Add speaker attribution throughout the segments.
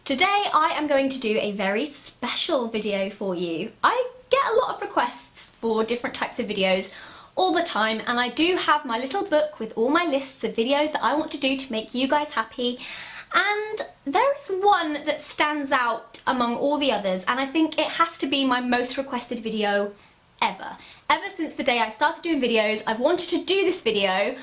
Speaker 1: Today I am going to do a very special video for you. I get a lot of requests for different types of videos all the time, and I do have my little book with all my lists of videos that I want to do to make you guys happy, and there is one that stands out among all the others, and I think it has to be my most requested video ever. Ever since the day I started doing videos, I've wanted to do this video,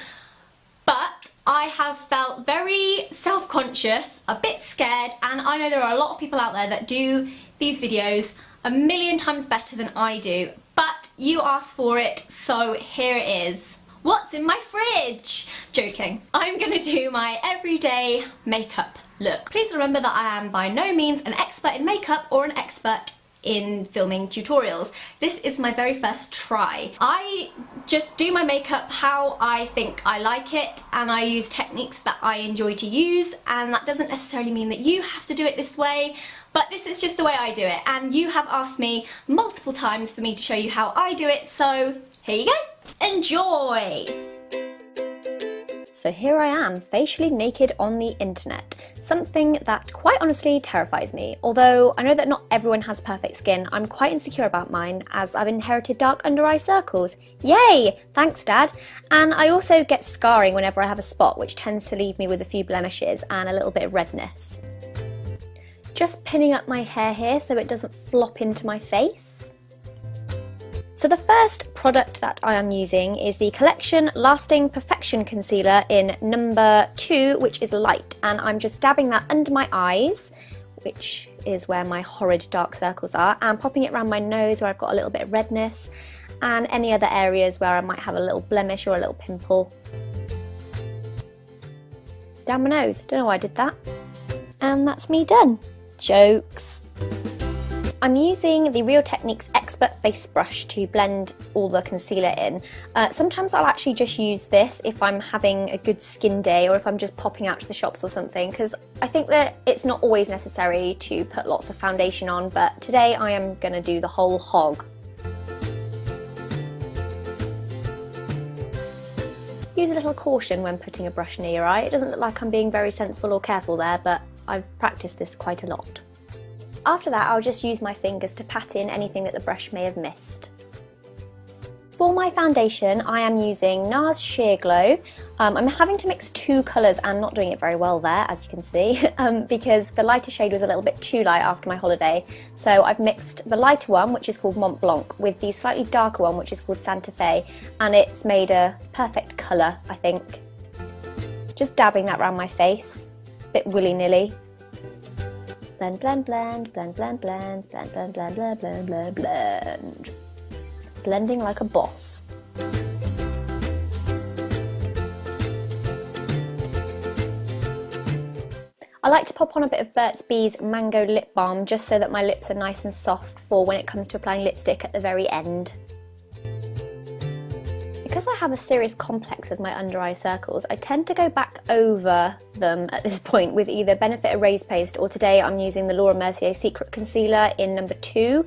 Speaker 1: but I have felt very self-conscious, a bit scared, and I know there are a lot of people out there that do these videos a million times better than I do, but you asked for it, so here it is. What's in my fridge? Joking. I'm gonna do my everyday makeup look. Please remember that I am by no means an expert in makeup or an expert in filming tutorials. This is my very first try. I just do my makeup how I think I like it, and I use techniques that I enjoy to use, and that doesn't necessarily mean that you have to do it this way, but this is just the way I do it, and you have asked me multiple times for me to show you how I do it, so here you go. Enjoy! So here I am, facially naked on the internet. Something that quite honestly terrifies me. Although I know that not everyone has perfect skin, I'm quite insecure about mine as I've inherited dark under eye circles. Yay! Thanks, Dad. And I also get scarring whenever I have a spot, which tends to leave me with a few blemishes and a little bit of redness. Just pinning up my hair here so it doesn't flop into my face. So the first product that I am using is the Collection Lasting Perfection Concealer in number 2, which is light, and I'm just dabbing that under my eyes, which is where my horrid dark circles are, and popping it around my nose where I've got a little bit of redness, and any other areas where I might have a little blemish or a little pimple. Down my nose, don't know why I did that. And that's me done. Jokes. I'm using the Real Techniques Expert Face Brush to blend all the concealer in. Sometimes I'll actually just use this if I'm having a good skin day or if I'm just popping out to the shops or something, because I think that it's not always necessary to put lots of foundation on, but today I am going to do the whole hog. Use a little caution when putting a brush near your eye. It doesn't look like I'm being very sensible or careful there, but I've practiced this quite a lot. After that, I'll just use my fingers to pat in anything that the brush may have missed. For my foundation, I am using NARS Sheer Glow. I'm having to mix two colours and not doing it very well there, as you can see, because the lighter shade was a little bit too light after my holiday. So I've mixed the lighter one, which is called Mont Blanc, with the slightly darker one, which is called Santa Fe, and it's made a perfect colour, I think. Just dabbing that around my face, a bit willy-nilly. Blend, blend, blend, blend, blend, blend, blend, blend, blend, blend, blend, blend, blend. Blending like a boss. I like to pop on a bit of Burt's Bees Mango Lip Balm just so that my lips are nice and soft for when it comes to applying lipstick at the very end. Because I have a serious complex with my under eye circles, I tend to go back over them at this point with either Benefit Erase Paste, or today I'm using the Laura Mercier Secret Concealer in number 2.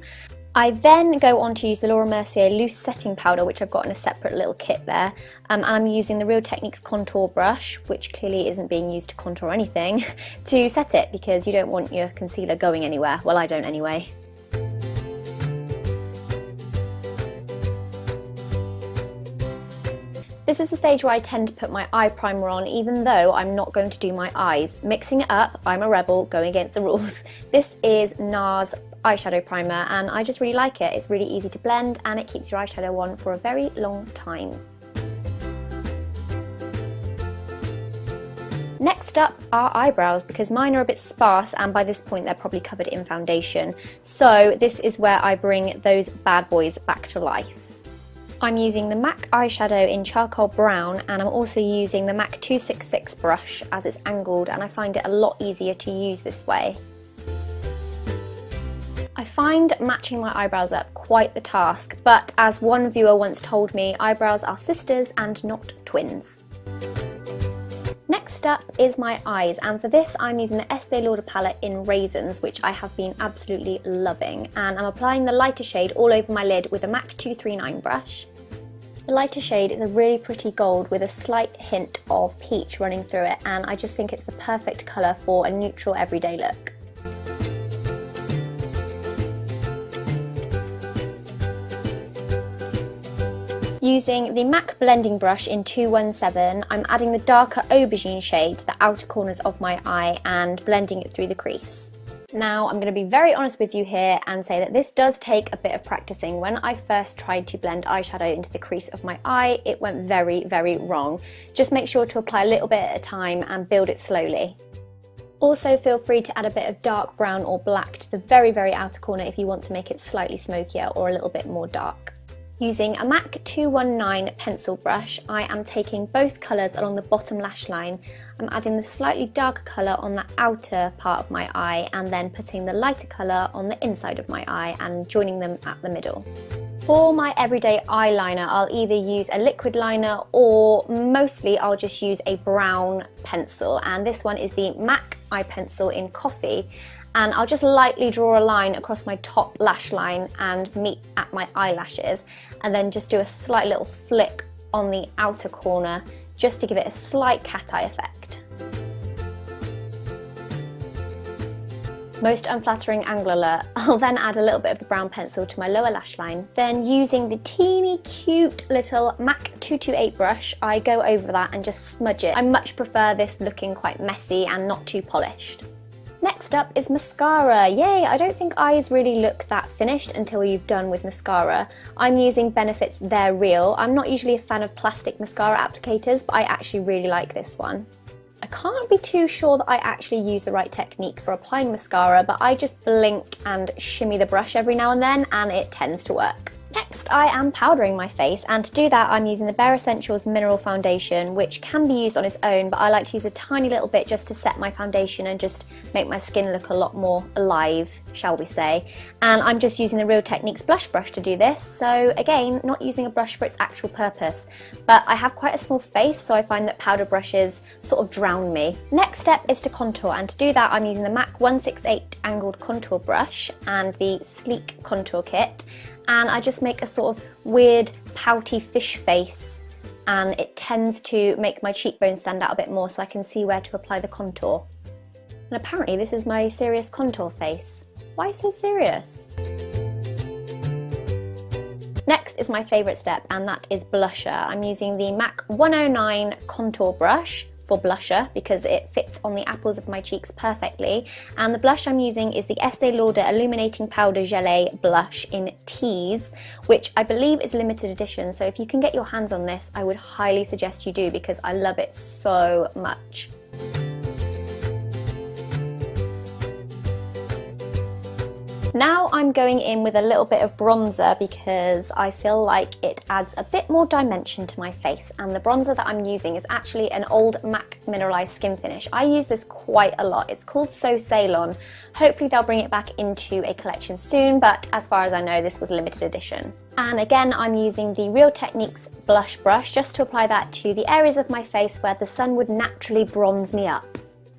Speaker 1: I then go on to use the Laura Mercier Loose Setting Powder, which I've got in a separate little kit there, and I'm using the Real Techniques Contour Brush, which clearly isn't being used to contour anything, to set it, because you don't want your concealer going anywhere. Well, I don't anyway. This is the stage where I tend to put my eye primer on, even though I'm not going to do my eyes. Mixing it up, I'm a rebel, going against the rules. This is NARS eyeshadow primer, and I just really like it. It's really easy to blend, and it keeps your eyeshadow on for a very long time. Next up are eyebrows, because mine are a bit sparse, and by this point they're probably covered in foundation. So this is where I bring those bad boys back to life. I'm using the MAC eyeshadow in Charcoal Brown, and I'm also using the MAC 266 brush as it's angled, and I find it a lot easier to use this way. I find matching my eyebrows up quite the task, but as one viewer once told me, eyebrows are sisters and not twins. Next up is my eyes, and for this I'm using the Estee Lauder palette in Raisins, which I have been absolutely loving, and I'm applying the lighter shade all over my lid with a MAC 239 brush. The lighter shade is a really pretty gold with a slight hint of peach running through it, and I just think it's the perfect colour for a neutral everyday look. Using the MAC blending brush in 217, I'm adding the darker aubergine shade to the outer corners of my eye and blending it through the crease. Now, I'm going to be very honest with you here and say that this does take a bit of practicing. When I first tried to blend eyeshadow into the crease of my eye, it went very, very wrong. Just make sure to apply a little bit at a time and build it slowly. Also, feel free to add a bit of dark brown or black to the very, very outer corner if you want to make it slightly smokier or a little bit more dark. Using a MAC 219 pencil brush, I am taking both colours along the bottom lash line. I'm adding the slightly darker colour on the outer part of my eye and then putting the lighter colour on the inside of my eye and joining them at the middle. For my everyday eyeliner, I'll either use a liquid liner or mostly I'll just use a brown pencil, and this one is the MAC eye pencil in Coffee. And I'll just lightly draw a line across my top lash line and meet at my eyelashes, and then just do a slight little flick on the outer corner just to give it a slight cat eye effect. Most unflattering angle alert. I'll then add a little bit of the brown pencil to my lower lash line. Then using the teeny cute little MAC 228 brush, I go over that and just smudge it. I much prefer this looking quite messy and not too polished. Next up is mascara. Yay! I don't think eyes really look that finished until you've done with mascara. I'm using Benefit's They're Real. I'm not usually a fan of plastic mascara applicators, but I actually really like this one. I can't be too sure that I actually use the right technique for applying mascara, but I just blink and shimmy the brush every now and then, and it tends to work. Next, I am powdering my face, and to do that I'm using the Bare Essentials Mineral Foundation, which can be used on its own, but I like to use a tiny little bit just to set my foundation and just make my skin look a lot more alive, shall we say. And I'm just using the Real Techniques blush brush to do this, so again, not using a brush for its actual purpose. But I have quite a small face, so I find that powder brushes sort of drown me. Next step is to contour, and to do that I'm using the MAC 168 angled contour brush and the Sleek contour kit. And I just make a sort of weird pouty fish face, and it tends to make my cheekbones stand out a bit more so I can see where to apply the contour. And apparently this is my serious contour face. Why so serious? Next is my favourite step, and that is blusher. I'm using the MAC 109 contour brush for blusher because it fits on the apples of my cheeks perfectly, and the blush I'm using is the Estee Lauder Illuminating Powder Gelée blush in Tease, which I believe is limited edition, so if you can get your hands on this I would highly suggest you do because I love it so much. Now I'm going in with a little bit of bronzer because I feel like it adds a bit more dimension to my face, and the bronzer that I'm using is actually an old MAC Mineralized Skin Finish. I use this quite a lot. It's called So Ceylon. Hopefully they'll bring it back into a collection soon, but as far as I know this was limited edition. And again I'm using the Real Techniques blush brush just to apply that to the areas of my face where the sun would naturally bronze me up.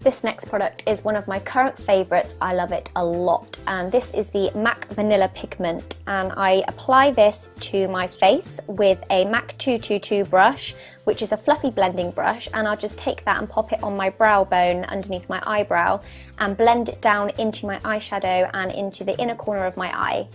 Speaker 1: This next product is one of my current favourites. I love it a lot, and this is the MAC Vanilla Pigment, and I apply this to my face with a MAC 222 brush, which is a fluffy blending brush, and I'll just take that and pop it on my brow bone underneath my eyebrow and blend it down into my eyeshadow and into the inner corner of my eye.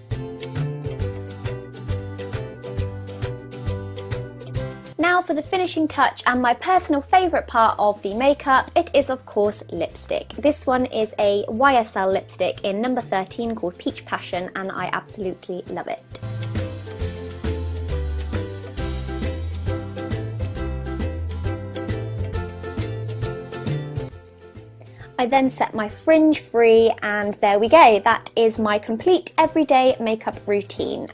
Speaker 1: Now for the finishing touch and my personal favourite part of the makeup, it is of course lipstick. This one is a YSL lipstick in number 13 called Peach Passion, and I absolutely love it. I then set my fringe free, and there we go. That is my complete everyday makeup routine.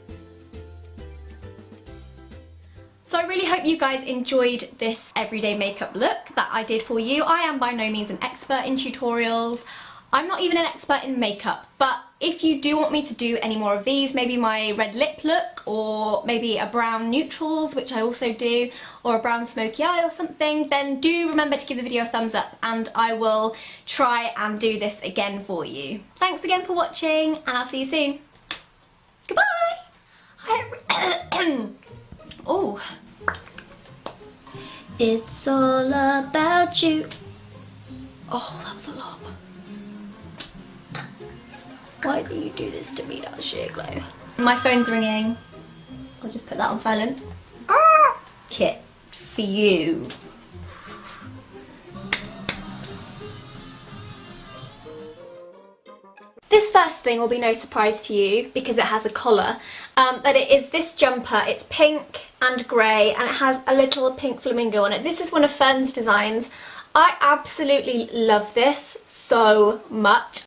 Speaker 1: So I really hope you guys enjoyed this everyday makeup look that I did for you. I am by no means an expert in tutorials. I'm not even an expert in makeup, but if you do want me to do any more of these, maybe my red lip look, or maybe a brown neutrals, which I also do, or a brown smoky eye or something, then do remember to give the video a thumbs up and I will try and do this again for you. Thanks again for watching, and I'll see you soon. Goodbye! Oh, it's all about you. Oh, that was a lot. Why do you do this to me, that sheer glow? My phone's ringing. I'll just put that on silent. kit for you. This first thing will be no surprise to you because it has a collar, but it is this jumper. It's pink and grey and it has a little pink flamingo on it. This is one of Fern's designs. I absolutely love this so much.